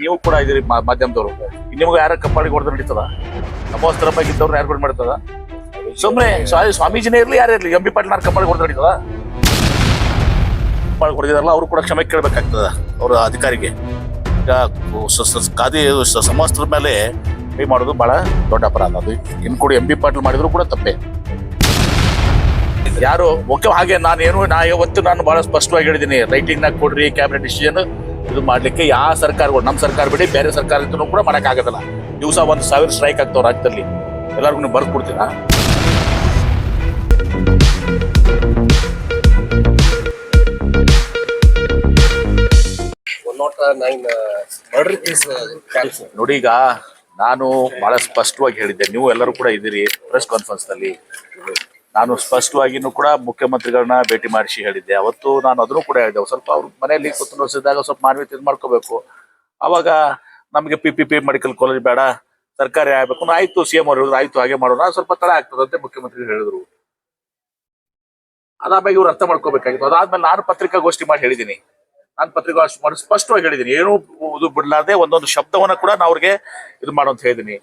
ನೀವು ಕೂಡ ಇದೀರಿ ಮಾಧ್ಯಮದವರು. ನಿಮ್ಗೆ ಯಾರ ಕಪ್ಪಾಳಿಗೆ ಹೊಡೆದ್ರೆ ನಡೀತದ? ನಮೋಸ್ತರ ಬಗ್ಗೆ ಇದ್ದವ್ರನ್ನ ಯಾರು ಕೂಡ ಮಾಡ್ತದ? ಸುಮ್ಮನೆ ಸ್ವಾಮೀಜಿನೇ ಇರ್ಲಿ ಯಾರೇ ಇರ್ಲಿ, ಎಂ ಬಿ ಪಾಟೀಲ್ ಕಪ್ಪಾಳಿಗೆ ಹೊಡೆದ್ರೆ ನಡೀತದ? ಕಪ್ಪಾಳಿಗೆ ಹೊಡೆದಿದಾರಲ್ಲ ಅವರು ಕೂಡ ಕ್ಷಮೆ ಕೇಳಬೇಕಾಗ್ತದ ಅವ್ರ ಅಧಿಕಾರಿಗೆ. ಈಗ ಖಾದಿ ಸಮವಸ್ತ್ರದ ಮೇಲೆ ಕೈ ಮಾಡೋದು ಬಹಳ ದೊಡ್ಡ ಅಪರಾಧ. ಅದು ಇನ್ ಕೂಡ ಎಂ ಬಿ ಪಾಟೀಲ್ ಮಾಡಿದ್ರು ಕೂಡ ತಪ್ಪೇ. ಯಾರು ಮುಖ್ಯ ಹಾಗೆ ಯಾವತ್ತು ನಾನು ಬಹಳ ಸ್ಪಷ್ಟವಾಗಿ ಹೇಳಿದ್ದೀನಿ, ರೈಟಿಂಗ್ ನಾಗ ಕೊಡ್ರಿ ಕ್ಯಾಬಿನೆಟ್ ಡಿಸಿಷನ್ ಇದು ಮಾಡ್ಲಿಕ್ಕೆ ಯಾವ ಸರ್ಕಾರಗಳು, ನಮ್ಮ ಸರ್ಕಾರ ಬಿಡಿ ಬೇರೆ ಸರ್ಕಾರ ಇದ್ರೂ ಕೂಡ ಮಾಡಕ್ ಆಗೋದಿಲ್ಲ. ದಿವಸ 1,000 ಸ್ಟ್ರೈಕ್ ಆಗ್ತಾವ ರಾಜ್ಯದಲ್ಲಿ. ಎಲ್ಲರಿಗೂ ನೀವು ಬರ್ದು ಕೊಡ್ತೀರಾ? ನೋಡಿ, ಈಗ ನಾನು ಬಹಳ ಸ್ಪಷ್ಟವಾಗಿ ಹೇಳಿದ್ದೆ, ನೀವು ಎಲ್ಲರೂ ಕೂಡ ಇದ್ದೀರಿ ಪ್ರೆಸ್ ಕಾನ್ಫರೆನ್ಸ್ ನಲ್ಲಿ. ನಾನು ಸ್ಪಷ್ಟವಾಗಿನೂ ಕೂಡ ಮುಖ್ಯಮಂತ್ರಿಗಳನ್ನ ಭೇಟಿ ಮಾಡಿಸಿ ಹೇಳಿದ್ದೆ. ಅವತ್ತು ನಾನು ಅದನ್ನು ಕೂಡ ಹೇಳಿದೆ, ಸ್ವಲ್ಪ ಅವ್ರ ಮನೆಯಲ್ಲಿ ಕೂತ್ಕೊಂಡಿದ್ದಾಗ ಸ್ವಲ್ಪ ಮಾನವೀಯತೆ ಇದು ಮಾಡ್ಕೋಬೇಕು. ಅವಾಗ ನಮಗೆ PPP ಮೆಡಿಕಲ್ ಕಾಲೇಜ್ ಬೇಡ, ಸರ್ಕಾರಿ ಆಗ್ಬೇಕು. ಆಯ್ತು, CM ಅವ್ರು ಹೇಳಿದ್ರು ಆಯ್ತು ಹಾಗೆ ಮಾಡೋಣ, ಸ್ವಲ್ಪ ತಡ ಆಗ್ತದಂತೆ ಮುಖ್ಯಮಂತ್ರಿಗಳು ಹೇಳಿದ್ರು. ಅದಾದ್ಮೇಲೆ ಇವ್ರು ಅರ್ಥ ಮಾಡ್ಕೋಬೇಕಾಗಿತ್ತು. ಅದಾದ್ಮೇಲೆ ನಾನು ಪತ್ರಿಕಾಗೋಷ್ಠಿ ಮಾಡಿ ಹೇಳಿದ್ದೀನಿ. ನಾನು ಪತ್ರಿಕಾಗೋಷ್ಠಿ ಮಾಡಿ ಸ್ಪಷ್ಟವಾಗಿ ಹೇಳಿದ್ದೀನಿ, ಏನು ಇದು ಬಿಡ್ಲಾರ್ದೆ ಒಂದೊಂದು ಶಬ್ದವನ್ನ ಕೂಡ ನಾವು ಅವ್ರಿಗೆ ಇದು ಮಾಡೋ ಅಂತ ಹೇಳಿದ್ದೀನಿ.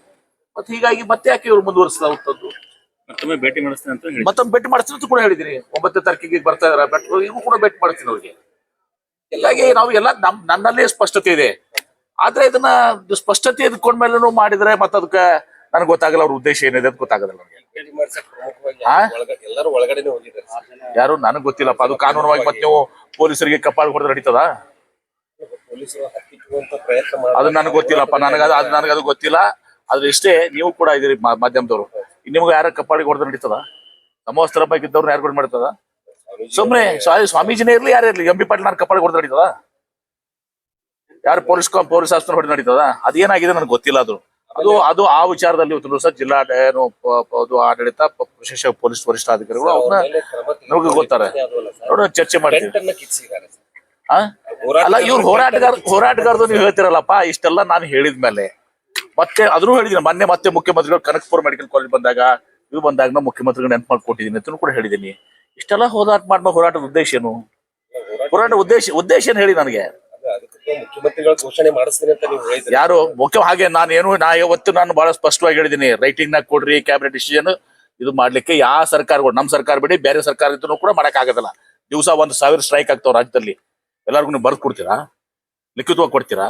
ಮತ್ತೆ ಹೀಗಾಗಿ ಮತ್ತೆ ಯಾಕೆ ಇವ್ರು ಮುಂದುವರಿಸ್ತಾ ಹೋಗ್ತದ್ದು? ಮತ್ತೊಮ್ಮೆ ಭೇಟಿ ಮಾಡಿಸ್ತೀನಿ ಅಂತ ಕೂಡ ಹೇಳಿದ್ದೀನಿ. 9ನೇ ತಾರೀಕಿಗೆ ಬರ್ತಾ ಇದಾರೆ, ಇವು ಕೂಡ ಭೇಟಿ ಮಾಡ್ತೀನಿ ಅವ್ರಿಗೆ. ಹೀಗಾಗಿ ನಾವು ಎಲ್ಲ ನನ್ನಲ್ಲೇ ಸ್ಪಷ್ಟತೆ ಇದೆ. ಆದ್ರೆ ಇದನ್ನ ಸ್ಪಷ್ಟತೆ ಇದ್ಕೊಂಡ್ಮೇಲೆ ಮಾಡಿದ್ರೆ ಮತ್ತೆ ಅದಕ್ಕೆ ನನಗೆ ಗೊತ್ತಾಗಲ್ಲ ಅವ್ರ ಉದ್ದೇಶ ಏನಿದೆ ಅಂತ ಗೊತ್ತಾಗಲ್ಲ ನನಗೆ. ಯಾರು ನನಗೆ ಗೊತ್ತಿಲ್ಲಪ್ಪ. ಅದು ಕಾನೂನವಾಗಿ ಮತ್ತೆ ನೀವು ಪೊಲೀಸರಿಗೆ ಕಪಾಳ ಹೊಡೆದ್ರೆ ನಡೀತದ? ಅದು ನನಗೆ ಗೊತ್ತಿಲ್ಲಪ್ಪ. ನನಗದು ಗೊತ್ತಿಲ್ಲ. ಆದ್ರೆ ಇಷ್ಟೇ, ನೀವು ಕೂಡ ಇದೀರಿ ಮಾಧ್ಯಮದವರು. ನಿಮ್ಗೆ ಯಾರ ಕಪ್ಪಾಳಿಗೆ ಹೊಡೆದ್ರೆ ನಡೀತದ? ನಮೋಸ್ತರ ಬಗ್ಗೆ ಇದ್ದವ್ರನ್ನ ಯಾರು ಕೂಡ ಮಾಡ್ತದ? ಸುಮ್ಮನೆ ಸ್ವಾಮೀಜಿನೇ ಇರ್ಲಿ ಯಾರೇ ಇರ್ಲಿ, ಎಂ ಬಿ ಪಾಟೀಲ್ ಕಪ್ಪಾಳಿಗೆ ಹೊಡೆದ್ರೆ ನಡೀತದ? ಯಾರು ಪೊಲೀಸ್ ಆಫೀಸರ್ ಹೊಡೆದ್ರೆ ನಡೀತದ? ಅದೇನಾಗಿದೆ ನನಗೆ ಗೊತ್ತಿಲ್ಲ. ಅದು ಆ ವಿಚಾರದಲ್ಲಿ ಇವತ್ತು ಸಹ ಜಿಲ್ಲಾ ಆಡಳಿತ, ವಿಶೇಷ ಪೊಲೀಸ್ ವರಿಷ್ಠಾಧಿಕಾರಿಗಳು ಅವ್ರನ್ನ ನಮಗೆ ಗೊತ್ತಾರೆ, ನೋಡೋಣ, ಚರ್ಚೆ ಮಾಡ್ತೀವಿ. ಅಲ್ಲ, ಇವ್ರು ಹೋರಾಟಗಾರದು ನೀವು ಹೇಳ್ತಿರಲ್ಲಪ್ಪ. ಇಷ್ಟೆಲ್ಲ ನಾನು ಹೇಳಿದ್ಮೇಲೆ ಮತ್ತೆ ಅದನ್ನು ಹೇಳಿದ್ದೀನಿ. ಮತ್ತೆ ಮುಖ್ಯಮಂತ್ರಿಗಳು ಕನಕಪುರ ಮೆಡಿಕಲ್ ಕಾಲೇಜ್ ಬಂದಾಗ ನಾವು ಮುಖ್ಯಮಂತ್ರಿಗಳು ನೆನಪು ಮಾಡ್ಕೊಟ್ಟಿದ್ದೀನಿ ಅಂತ ಕೂಡ ಹೇಳಿದ್ದೀನಿ. ಇಷ್ಟೆಲ್ಲ ಹೋರಾಟದ ಉದ್ದೇಶ ಏನು? ಉದ್ದೇಶ ಏನು ಹೇಳಿ ನನಗೆ. ಮುಖ್ಯಮಂತ್ರಿಗಳ ಘೋಷಣೆ ಮಾಡಿಸ್ತೀನಿ ಅಂತ ನೀವು ಹೇಳಿದ್ರಿ. ಯಾರು ಮುಖ್ಯ ಹಾಗೆ ಯಾವತ್ತು ನಾನು ಬಹಳ ಸ್ಪಷ್ಟವಾಗಿ ಹೇಳಿದ್ದೀನಿ, ರೈಟಿಂಗ್ ನಾಗ ಕೊಡ್ರಿ ಕ್ಯಾಬಿನೆಟ್ ಡಿಸಿಷನ್ ಇದು ಮಾಡ್ಲಿಕ್ಕೆ ಯಾವ ಸರ್ಕಾರಗಳು, ನಮ್ಮ ಸರ್ಕಾರ ಬಿಡಿ ಬೇರೆ ಸರ್ಕಾರ ಇದ್ರೂ ಕೂಡ ಮಾಡಕ್ ಆಗೋದಿಲ್ಲ. ದಿವಸ 1,000 ಸ್ಟ್ರೈಕ್ ಆಗ್ತಾವ ರಾಜ್ಯದಲ್ಲಿ. ಎಲ್ಲರಿಗೂ ನೀವು ಬರ್ದು ಕೊಡ್ತೀರಾ? ಲಿಖಿತವಾಗಿ ಕೊಡ್ತೀರಾ?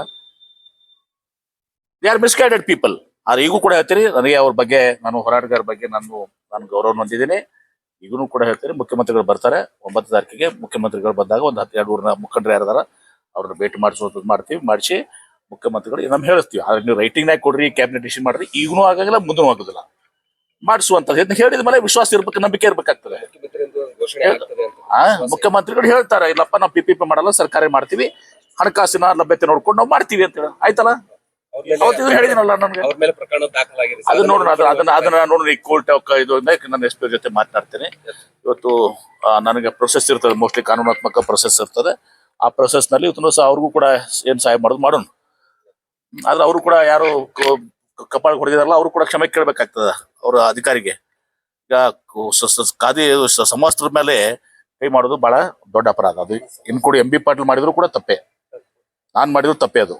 They are misguided people. ಆದ್ರೆ ಈಗೂ ಕೂಡ ಹೇಳ್ತೀರಿ ನನಗೆ ಅವ್ರ ಬಗ್ಗೆ, ನಾನು ಹೋರಾಟಗಾರ ಬಗ್ಗೆ ನಾನು ಗೌರವ ಹೊಂದಿದ್ದೀನಿ. ಈಗೂ ಕೂಡ ಹೇಳ್ತೀರಿ, ಮುಖ್ಯಮಂತ್ರಿಗಳು ಬರ್ತಾರೆ 9ನೇ ತಾರೀಕಿಗೆ. ಮುಖ್ಯಮಂತ್ರಿಗಳು ಬಂದಾಗ ಒಂದು 12 ಮುಖಂಡರು ಯಾರದಾರ ಅವ್ರನ್ನ ಭೇಟಿ ಮಾಡಿಸಿ ಮುಖ್ಯಮಂತ್ರಿಗಳು ನಮ್ಗೆ ಹೇಳಿಸ್ತೀವಿ. ಆದ್ರೆ ನೀವು ರೈಟಿಂಗ್ ನಾಗ ಕೊಡ್ರಿ ಕ್ಯಾಬಿನೆಟ್ ಡಿಸಿಷನ್ ಮಾಡ್ರಿ, ಈಗನೂ ಆಗಲ್ಲ ಮುಂದೂ ಆಗೋದಿಲ್ಲ. ಮಾಡಿಸುವಂತ ಹೇಳಿದ ಮೇಲೆ ವಿಶ್ವಾಸ ಇರ್ಬೇಕು, ನಂಬಿಕೆ ಇರ್ಬೇಕಾಗ್ತದೆ. ಮುಖ್ಯಮಂತ್ರಿಗಳು ಹೇಳ್ತಾರೆ, ಇಲ್ಲಪ್ಪ ನಾವು PPP ಮಾಡಲ್ಲ, ಸರ್ಕಾರಿ ಮಾಡ್ತೀವಿ, ಹಣಕಾಸಿನ ಲಭ್ಯತೆ ನೋಡ್ಕೊಂಡು ನಾವು ಮಾಡ್ತೀವಿ ಅಂತ ಹೇಳಿ ಆಯ್ತಲ್ಲ. ಅವತ್ತಿದ್ರು ಹೇಳಿದಿನಲ್ಲ ನನಗೆ. ಅದನ್ನ ನೋಡೋಣ, ಅದನ್ನ ನೋಡೋಣ. ಈ ಕೋರ್ಟ್ ಇದು ನನ್ನ SP ಜೊತೆ ಮಾತನಾಡ್ತೇನೆ ಇವತ್ತು. ನನಗೆ ಪ್ರೊಸೆಸ್ ಇರ್ತದೆ, ಮೋಸ್ಟ್ಲಿ ಕಾನೂನಾತ್ಮಕ ಪ್ರೊಸೆಸ್ ಇರ್ತದೆ. ಆ ಪ್ರೊಸೆಸ್ ನಲ್ಲಿ ಇವತ್ತು ಸಹ ಅವ್ರಿಗೂ ಕೂಡ ಏನ್ ಸಹಾಯ ಮಾಡೋಣ. ಆದ್ರೆ ಅವರು ಕೂಡ ಯಾರು ಕಪಾಳ ಹೊಡೆದಿದಾರಲ್ಲ ಅವರು ಕೂಡ ಕ್ಷಮೆ ಕೇಳಬೇಕಾಗ್ತದ ಅವ್ರ ಅಧಿಕಾರಿಗೆ. ಈಗ ಖಾದಿ ಸಮವಸ್ತ್ರದ ಮೇಲೆ ಕೈ ಮಾಡೋದು ಬಹಳ ದೊಡ್ಡ ಅಪರಾಧ. ಅದು ಇನ್ ಕೂಡ ಎಂ ಬಿ ಪಾಟೀಲ್ ಮಾಡಿದ್ರು ಕೂಡ ತಪ್ಪೇ, ನಾನ್ ಮಾಡಿದ್ರು ತಪ್ಪೇ ಅದು.